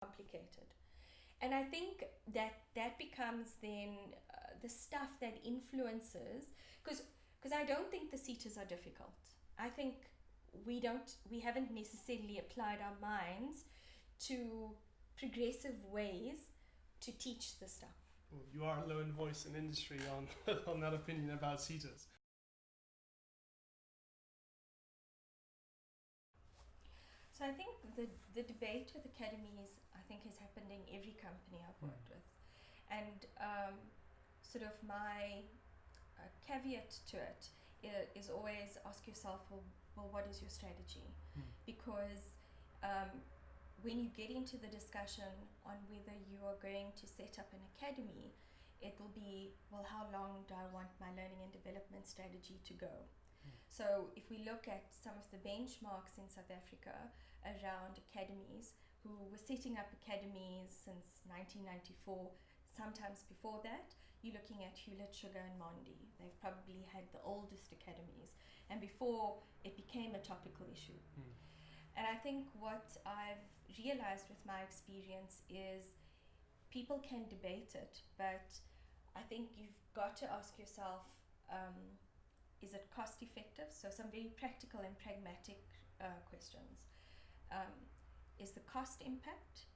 complicated. And I think that becomes then the stuff that influences, because I don't think the seaters are difficult. I think we haven't necessarily applied our minds to progressive ways to teach the stuff. Well, you are a lone voice in industry on on that opinion about seaters. So I think the debate with academies, I think, has happened in every company I've worked with. And sort of my caveat to it is always ask yourself, well, what is your strategy? Because when you get into the discussion on whether you are going to set up an academy, it will be, well, how long do I want my learning and development strategy to go? So if we look at some of the benchmarks in South Africa around academies, who were setting up academies since 1994, sometimes before that, you're looking at Hewlett, Sugar and Mondi. They've probably had the oldest academies, and before it became a topical issue. And I think what I've realized with my experience is people can debate it, but I think you've got to ask yourself, is it cost effective? So some very practical and pragmatic questions. Is the cost impact,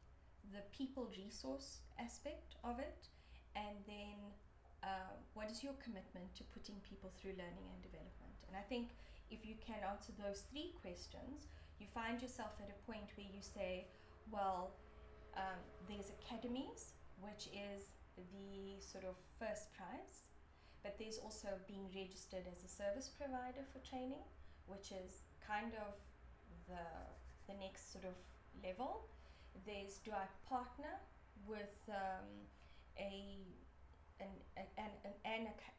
the people resource aspect of it, and then what is your commitment to putting people through learning and development? And I think if you can answer those three questions, you find yourself at a point where you say, well, there's academies, which is the sort of first prize, but there's also being registered as a service provider for training, which is kind of the next sort of level. There's, do I partner with an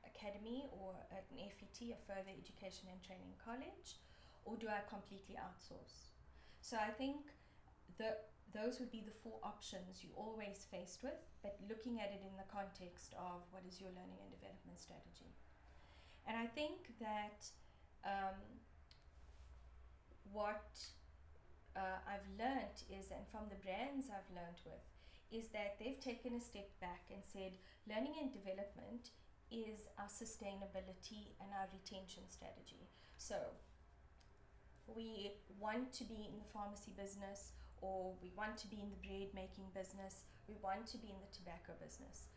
academy or an FET, a further education and training college, or do I completely outsource? So I think those would be the four options you're always faced with, but looking at it in the context of what is your learning and development strategy. And I think that what I've learned is, and from the brands I've learned with, is that they've taken a step back and said learning and development is our sustainability and our retention strategy. So we want to be in the pharmacy business, or we want to be in the bread making business, we want to be in the tobacco business.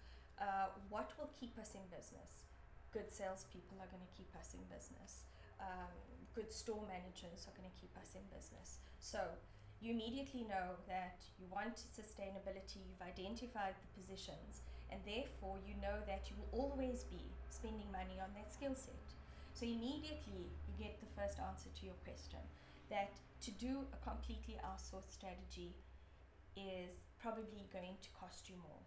What will keep us in business? Good salespeople are going to keep us in business. Good store managers are going to keep us in business. So you immediately know that you want sustainability, you've identified the positions, and therefore you know that you will always be spending money on that skill set. So immediately you get the first answer to your question, that to do a completely outsourced strategy is probably going to cost you more.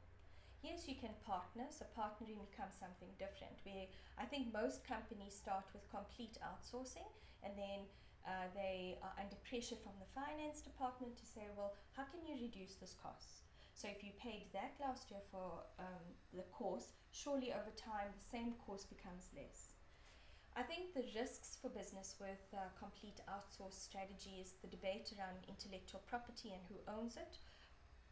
Yes, you can partner, so partnering becomes something different, where I think most companies start with complete outsourcing, and then they are under pressure from the finance department to say, well, how can you reduce this cost? So if you paid that last year for the course, surely over time the same course becomes less. I think the risks for business with complete outsource strategy is the debate around intellectual property and who owns it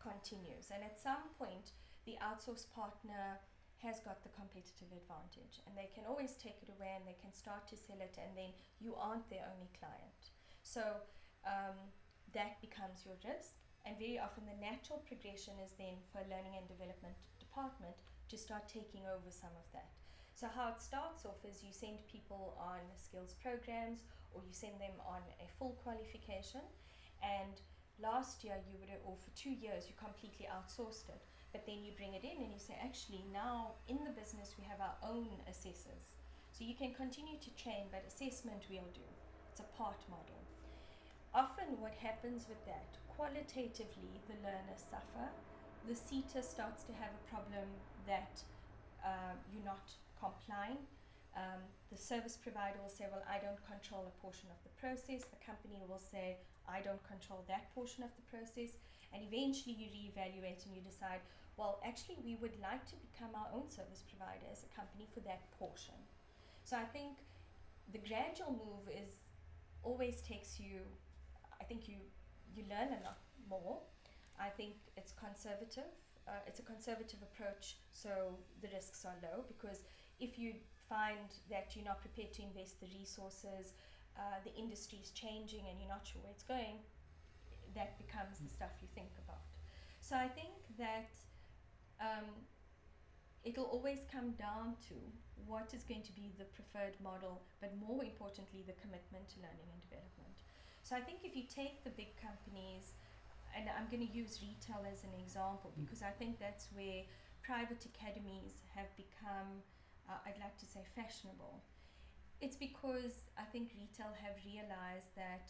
continues. And at some point, the outsource partner has got the competitive advantage, and they can always take it away and they can start to sell it, and then you aren't their only client. So that becomes your risk, and very often the natural progression is then for a learning and development department to start taking over some of that. So how it starts off is you send people on skills programs, or you send them on a full qualification, and last year you would have, or for 2 years you completely outsourced it, but then you bring it in and you say, actually now in the business we have our own assessors, so you can continue to train, but assessment we'll do. It's a part model. Often what happens with that, qualitatively the learners suffer, the seater starts to have a problem that you're not complying. The service provider will say, well, I don't control a portion of the process. The company will say, I don't control that portion of the process. And eventually you reevaluate and you decide, well, actually we would like to become our own service provider as a company for that portion. So I think the gradual move always takes you, I think you learn a lot more. I think it's conservative. It's a conservative approach, so the risks are low, because if you find that you're not prepared to invest the resources, the industry is changing and you're not sure where it's going, that becomes the stuff you think about. So I think that it'll always come down to what is going to be the preferred model, but more importantly, the commitment to learning and development. So I think if you take the big companies, and I'm going to use retail as an example because I think that's where private academies have become, I'd like to say, fashionable. It's because I think retail have realized that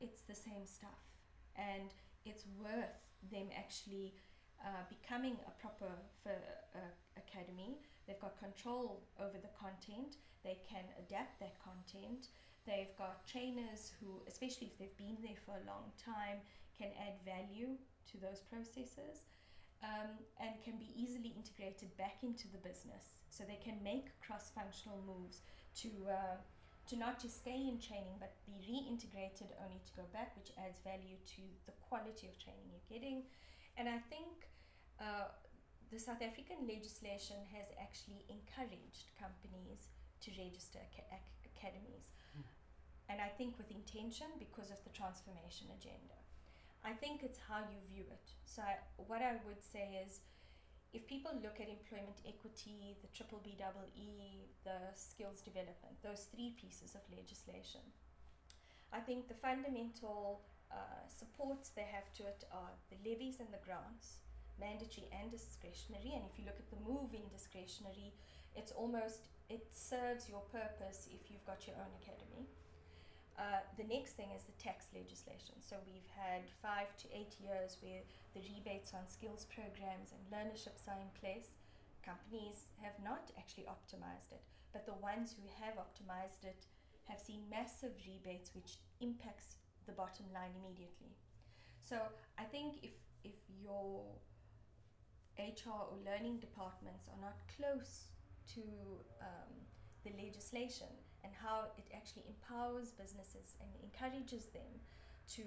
it's the same stuff, and it's worth them actually becoming a proper academy. They've got control over the content. They can adapt that content. They've got trainers who, especially if they've been there for a long time, can add value to those processes, and can be easily integrated back into the business. So they can make cross-functional moves to not just stay in training, but be reintegrated only to go back, which adds value to the quality of training you're getting. And I think the South African legislation has actually encouraged companies to register academies. And I think with intention, because of the transformation agenda. I think it's how you view it. So what I would say is, if people look at employment equity, the BBBEE, the skills development, those three pieces of legislation, I think the fundamental supports they have to it are the levies and the grants, mandatory and discretionary. And if you look at the move in discretionary, it serves your purpose if you've got your own academy. The next thing is the tax legislation. So we've had 5 to 8 years where the rebates on skills programs and learnerships are in place. Companies have not actually optimized it, but the ones who have optimized it have seen massive rebates, which impacts the bottom line immediately. So I think if your HR or learning departments are not close to the legislation and how it actually empowers businesses and encourages them to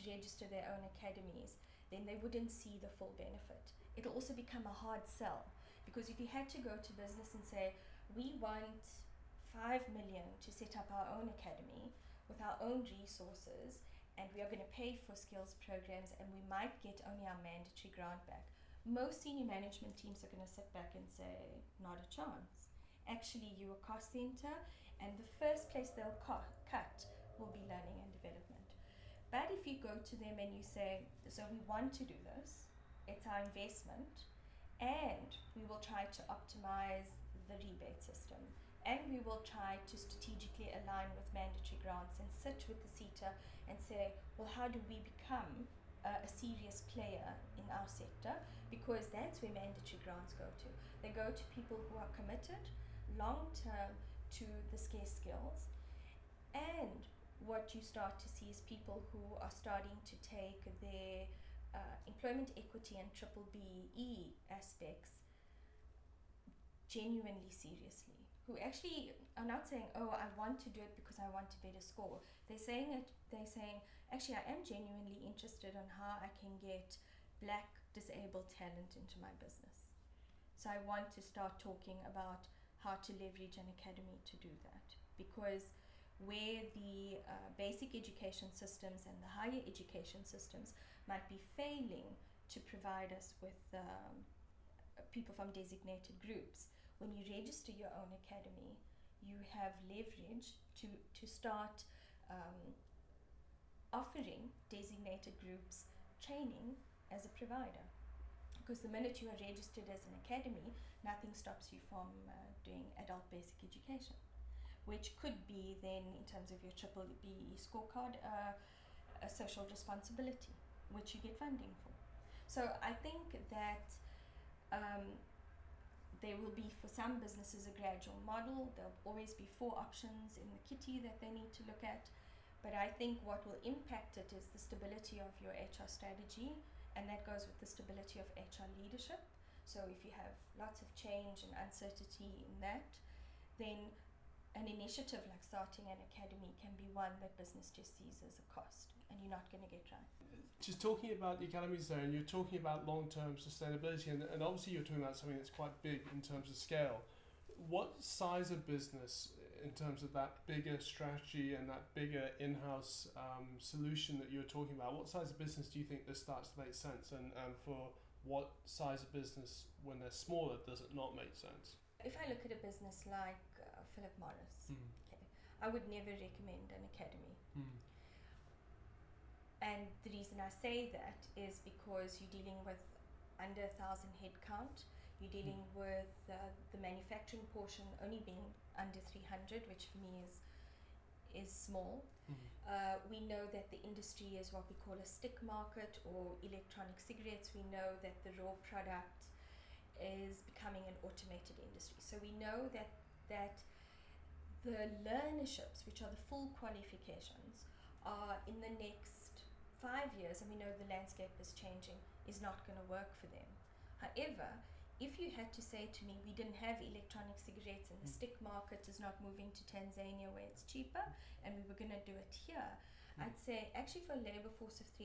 register their own academies, then they wouldn't see the full benefit. It'll also become a hard sell, because if you had to go to business and say, we want 5 million to set up our own academy with our own resources, and we are going to pay for skills programs, and we might get only our mandatory grant back, most senior management teams are going to sit back and say, not a chance. Actually, you're a cost center, and the first place they'll cut will be learning and development. But if you go to them and you say, so we want to do this, it's our investment, and we will try to optimize the rebate system, and we will try to strategically align with mandatory grants and sit with the CETA and say, well, how do we become a serious player in our sector? Because that's where mandatory grants go to. They go to people who are committed long term to the scarce skills. And what you start to see is people who are starting to take their employment equity and BBBEE aspects genuinely seriously, who actually are not saying, oh, I want to do it because I want a better score. They're saying, actually, I am genuinely interested in how I can get Black disabled talent into my business. So I want to start talking about how to leverage an academy to do that, because where the basic education systems and the higher education systems might be failing to provide us with people from designated groups, when you register your own academy, you have leverage to start offering designated groups training as a provider. Because the minute you are registered as an academy, nothing stops you from doing adult basic education, which could be then, in terms of your BBBEE scorecard, a social responsibility, which you get funding for. So I think that there will be, for some businesses, a gradual model. There'll always be 4 options in the kitty that they need to look at. But I think what will impact it is the stability of your HR strategy, and that goes with the stability of HR leadership. So if you have lots of change and uncertainty in that, then an initiative like starting an academy can be one that business just sees as a cost, and you're not going to get right. Just talking about the academies there, and you're talking about long-term sustainability, and obviously you're talking about something that's quite big in terms of scale. What size of business, in terms of that bigger strategy and that bigger in-house solution that you're talking about, what size of business do you think this starts to make sense, and for what size of business, when they're smaller, does it not make sense? If I look at a business like Philip Morris, okay, I would never recommend an academy. And the reason I say that is because you're dealing with under 1,000 head count. You're dealing with the manufacturing portion only being under 300, which for me is small. We know that the industry is what we call a stick market, or electronic cigarettes. We know that the raw product is becoming an automated industry. So we know that the learnerships, which are the full qualifications, are in the next 5 years, and we know the landscape is changing, is not going to work for them. However, if you had to say to me, we didn't have electronic cigarettes and the stick market is not moving to Tanzania where it's cheaper, and we were going to do it here, I'd say actually for a labor force of